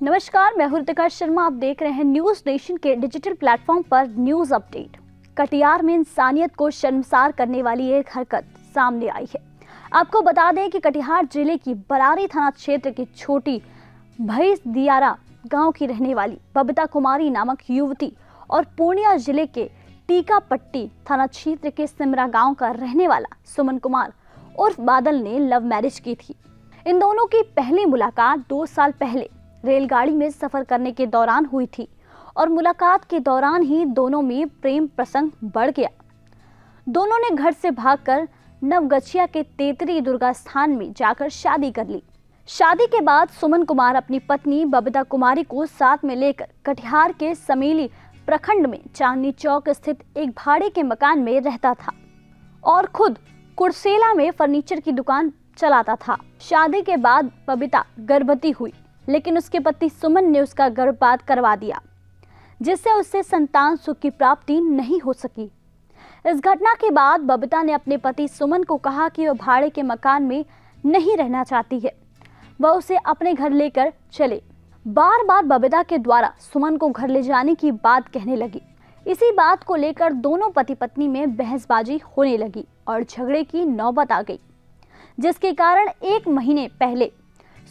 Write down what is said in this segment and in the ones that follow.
नमस्कार, मैं हूं ऋतिका शर्मा। आप देख रहे हैं न्यूज नेशन के डिजिटल प्लेटफॉर्म पर न्यूज अपडेट। कटिहार में इंसानियत को शर्मसार करने वाली एक हरकत सामने आई है। आपको बता दें कि कटिहार जिले की बरारी थाना क्षेत्र की छोटी भैंस दियारा गांव की रहने वाली बबीता कुमारी नामक युवती और पूर्णिया जिले के टीकापट्टी थाना क्षेत्र के सिमरा गांव का रहने वाला सुमन कुमार उर्फ बादल ने लव मैरिज की थी। इन दोनों की पहली मुलाकात 2 साल पहले रेलगाड़ी में सफर करने के दौरान हुई थी और मुलाकात के दौरान ही दोनों में प्रेम प्रसंग बढ़ गया। दोनों ने घर से भागकर नवगछिया के तेतरी दुर्गा स्थान में जाकर शादी कर ली। शादी के बाद सुमन कुमार अपनी पत्नी बबीता कुमारी को साथ में लेकर कटिहार के समेली प्रखंड में चांदनी चौक स्थित एक भाड़े के मकान में रहता था और खुद कुर्सेला में फर्नीचर की दुकान चलाता था। शादी के बाद बबीता गर्भवती हुई, लेकिन उसके पति सुमन ने उसका गर्भपात करवा दिया, जिससे उससे संतान सुख की प्राप्ति नहीं हो सकी। इस घटना के बाद बबीता ने अपने पति सुमन को कहा कि वह भाड़े के मकान में नहीं रहना चाहती है, वह उसे अपने घर लेकर चले। बार बार बबीता के द्वारा सुमन को घर ले जाने की बात कहने लगी। इसी बात को लेकर दोनों पति पत्नी में बहसबाजी होने लगी और झगड़े की नौबत आ गई, जिसके कारण 1 महीने पहले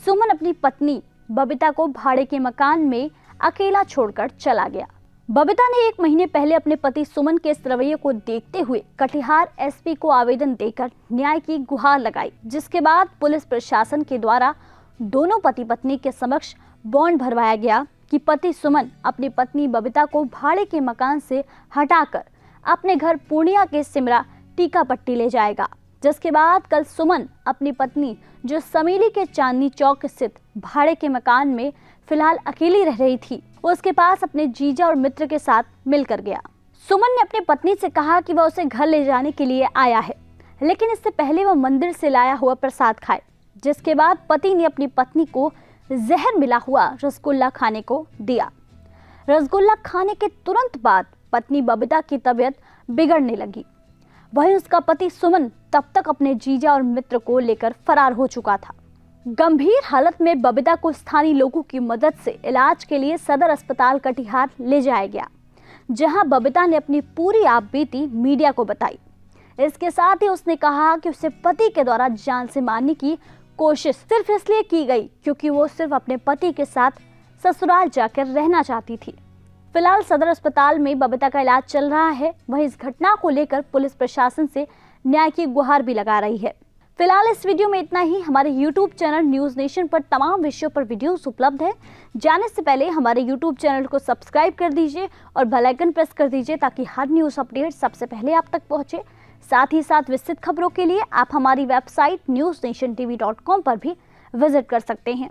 सुमन अपनी पत्नी बबीता को भाड़े के मकान में अकेला छोड़कर चला गया। बबीता ने 1 महीने पहले अपने पति सुमन के इस रवैये को देखते हुए कटिहार एसपी को आवेदन देकर न्याय की गुहार लगाई, जिसके बाद पुलिस प्रशासन के द्वारा दोनों पति पत्नी के समक्ष बॉन्ड भरवाया गया कि पति सुमन अपनी पत्नी बबीता को भाड़े के मकान से हटाकर अपने घर पूर्णिया के सिमरा टीकापट्टी ले जाएगा। जिसके बाद कल सुमन अपनी पत्नी, जो समेली के चांदनी चौक स्थित भाड़े के मकान में फिलहाल अकेली रह रही थी, उसके पास अपने जीजा और मित्र के साथ मिलकर गया। सुमन ने अपनी पत्नी से कहा कि वह उसे घर ले जाने के लिए आया है, लेकिन इससे पहले वह मंदिर से लाया हुआ प्रसाद खाए। जिसके बाद पति ने अपनी पत्नी को जहर मिला हुआ रसगुल्ला खाने को दिया। रसगुल्ला खाने के तुरंत बाद पत्नी बबीता की तबीयत बिगड़ने लगी। वहीं उसका पति सुमन तब तक अपने जीजा और मित्र को लेकर फरार हो चुका था। गंभीर हालत में बबीता को स्थानीय लोगों की मदद से इलाज के लिए सदर अस्पताल कटिहार ले जाया गया, जहां बबीता ने अपनी पूरी आपबीती मीडिया को बताई। इसके साथ ही उसने कहा कि उसे पति के द्वारा जान से मारने की कोशिश सिर्फ इसलिए की गई क्योंकि वो सिर्फ अपने पति के साथ ससुराल जाकर रहना चाहती थी। फिलहाल सदर अस्पताल में बबीता का इलाज चल रहा है। वहीं इस घटना को लेकर पुलिस प्रशासन से न्याय की गुहार भी लगा रही है। फिलहाल इस वीडियो में इतना ही। हमारे यूट्यूब चैनल न्यूज नेशन पर तमाम विषयों पर वीडियोस उपलब्ध है। जाने से पहले हमारे यूट्यूब चैनल को सब्सक्राइब कर दीजिए और बेल आइकन प्रेस कर दीजिए, ताकि हर न्यूज अपडेट सबसे पहले आप तक पहुंचे। साथ ही साथ विस्तृत खबरों के लिए आप हमारी वेबसाइट newsnationtv.com पर भी विजिट कर सकते हैं।